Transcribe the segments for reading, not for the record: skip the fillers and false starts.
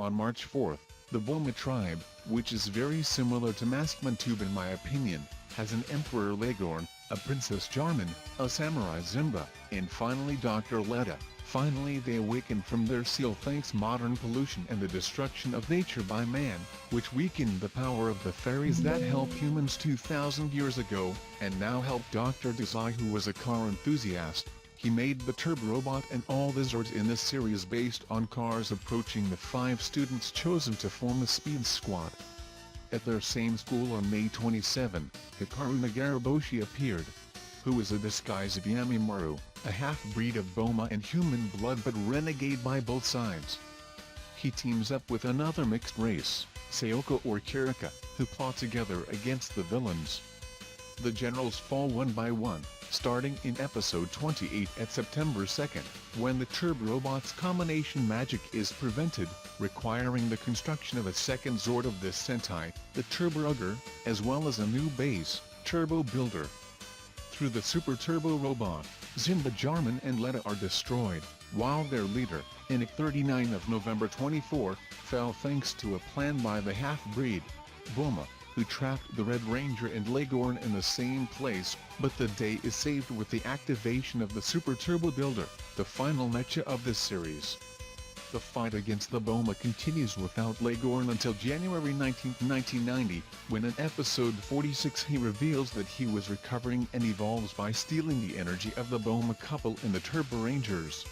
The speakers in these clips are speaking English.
On March 4th, the Bulma tribe, which is very similar to Maskman in my opinion, has an Emperor Leghorn, a Princess Jarman, a Samurai Zimba, and finally Dr. Letta. Finally they awaken from their seal thanks modern pollution and the destruction of nature by man, which weakened the power of the fairies that helped humans 2,000 years ago, and now help Dr. Desai, who was a car enthusiast. He made the Turbo Robot and all the Zords in this series based on cars approaching the 5 students chosen to form the Speed Squad. At their same school on May 27, Hikaru Nagaraboshi appeared, who is a disguise of Yamimaru, a half-breed of Boma and human blood but renegade by both sides. He teams up with another mixed race, Sayoko or Kirika, who plot together against the villains. The generals fall one by one, starting in episode 28 at September 2nd, when the Turbo Robot's combination magic is prevented, requiring the construction of a second Zord of this Sentai, the Turbo Ugger, as well as a new base, Turbo Builder. Through the Super Turbo Robot, Zimba, Jarman and Letta are destroyed, while their leader, Inik 39 of November 24, fell thanks to a plan by the half-breed, Bulma, who trapped the Red Ranger and Leghorn in the same place, but the day is saved with the activation of the Super Turbo Builder, the final mecha of this series. The fight against the Boma continues without Leghorn until January 19, 1990, when in episode 46 he reveals that he was recovering and evolves by stealing the energy of the Boma couple in the Turbo Rangers.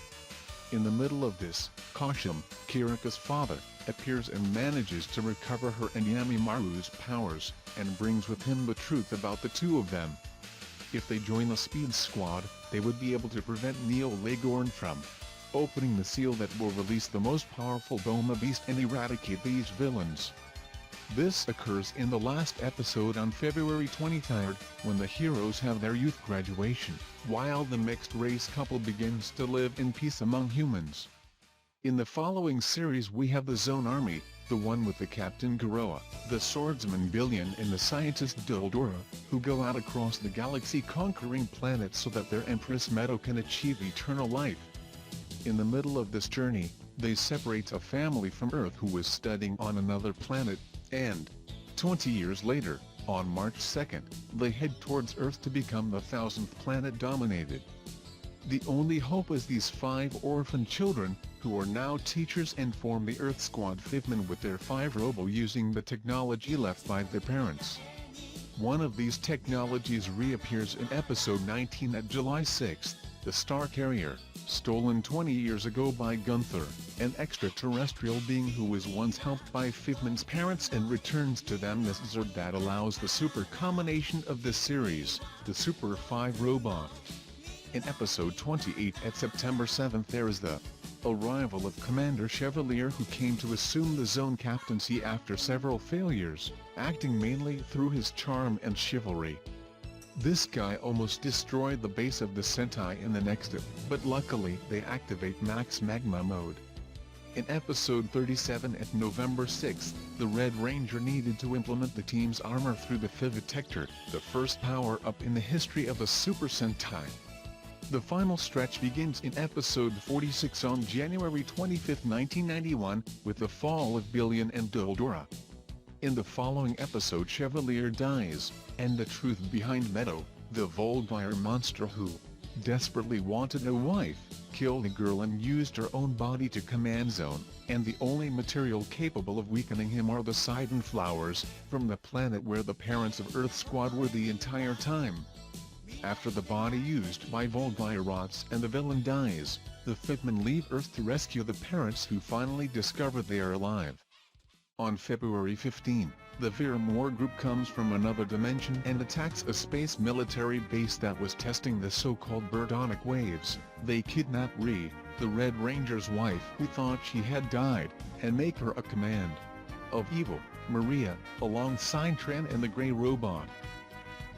In the middle of this, Koshim, Kirika's father, appears and manages to recover her and Yamimaru's powers, and brings with him the truth about the two of them. If they join the Speed Squad, they would be able to prevent Neo Leghorn from opening the seal that will release the most powerful Boma beast and eradicate these villains. This occurs in the last episode on February 23, when the heroes have their youth graduation, while the mixed-race couple begins to live in peace among humans. In the following series we have the Zone Army, the one with the Captain Garoa, the swordsman Billion and the scientist Dildora, who go out across the galaxy conquering planets so that their Empress Meadow can achieve eternal life. In the middle of this journey, they separate a family from Earth who was studying on another planet, and 20 years later, on March 2nd, they head towards Earth to become the 1000th planet dominated. The only hope is these 5 orphan children, who are now teachers and form the Earth Squad Fifman with their 5 robo using the technology left by their parents. One of these technologies reappears in episode 19 at July 6th, the Star Carrier, stolen 20 years ago by Gunther, an extraterrestrial being who was once helped by Fifman's parents and returns to them this Zord that allows the super combination of this series, the Super 5 Robot. In episode 28 at September 7th there is the arrival of Commander Chevalier, who came to assume the zone captaincy after several failures, acting mainly through his charm and chivalry. This guy almost destroyed the base of the Sentai in the next ep, but luckily they activate Max Magma mode. In episode 37 at November 6th, the Red Ranger needed to implement the team's armor through the Vivitector, the first power-up in the history of the Super Sentai. The final stretch begins in episode 46 on January 25, 1991, with the fall of Billion and Dildora. In the following episode Chevalier dies, and the truth behind Meadow, the Volgire monster who desperately wanted a wife, killed a girl and used her own body to command Zone, and the only material capable of weakening him are the Sidon flowers, from the planet where the parents of Earth Squad were the entire time. After the body used by Volgire rots and the villain dies, the Fifmen leave Earth to rescue the parents who finally discover they are alive. On February 15, the Viramore group comes from another dimension and attacks a space military base that was testing the so-called Birdonic waves. They kidnap Ree, the Red Ranger's wife who thought she had died, and make her a command of evil, Maria, alongside Tran and the Grey Robot.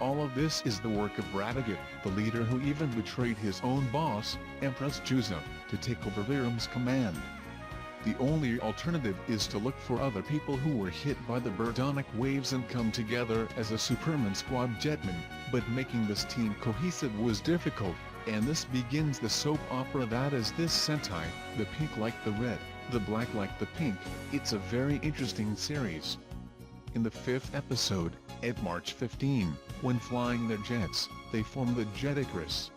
All of this is the work of Ratigan, the leader who even betrayed his own boss, Empress Juzo, to take over Viram's command. The only alternative is to look for other people who were hit by the Birdonic waves and come together as a Superman Squad Jetman, but making this team cohesive was difficult, and this begins the soap opera that is this Sentai, the pink like the red, The black like the pink. It's a very interesting series. In the 5th episode, at March 15, when flying their jets, they form the Jetticus.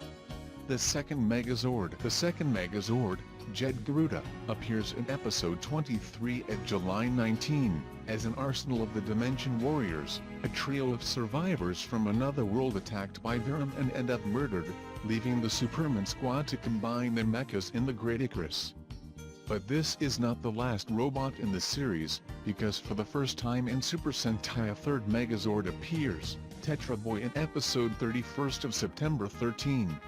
The second Megazord, Jet Garuda, appears in episode 23 at July 19, as an arsenal of the Dimension Warriors, a trio of survivors from another world attacked by Verum and end up murdered, leaving the Superman squad to combine their mechas in the Great Icarus. But this is not the last robot in the series, because for the first time in Super Sentai a third Megazord appears, Tetra Boy, in episode 31st of September 13.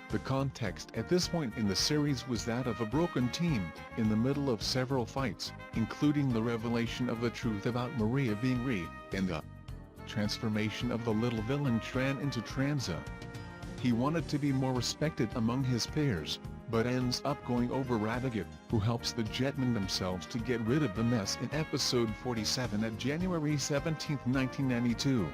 The context at this point in the series was that of a broken team, in the middle of several fights, including the revelation of the truth about Maria being Re, and the transformation of the little villain Tran into Tranza. He wanted to be more respected among his peers, but ends up going over Radiguet, who helps the Jetmen themselves to get rid of the mess in episode 47 at January 17, 1992.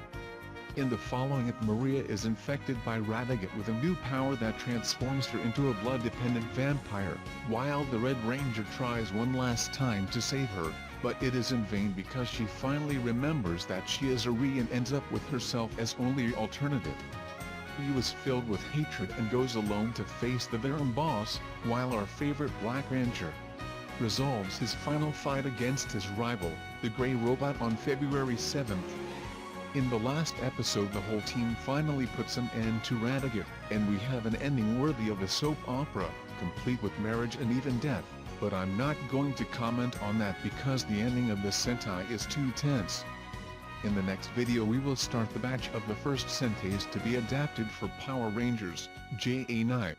In the following Maria is infected by Radiguet with a new power that transforms her into a blood-dependent vampire, while the Red Ranger tries one last time to save her, but it is in vain because she finally remembers that she is a Re and ends up with herself as only alternative. He was filled with hatred and goes alone to face the Verum boss, while our favorite Black Ranger resolves his final fight against his rival, the Grey Robot, on February 7th. In the last episode the whole team finally puts an end to Radiguet, and we have an ending worthy of a soap opera, complete with marriage and even death, but I'm not going to comment on that because the ending of the Sentai is too tense. In the next video we will start the batch of the first Sentais to be adapted for Power Rangers, JA9.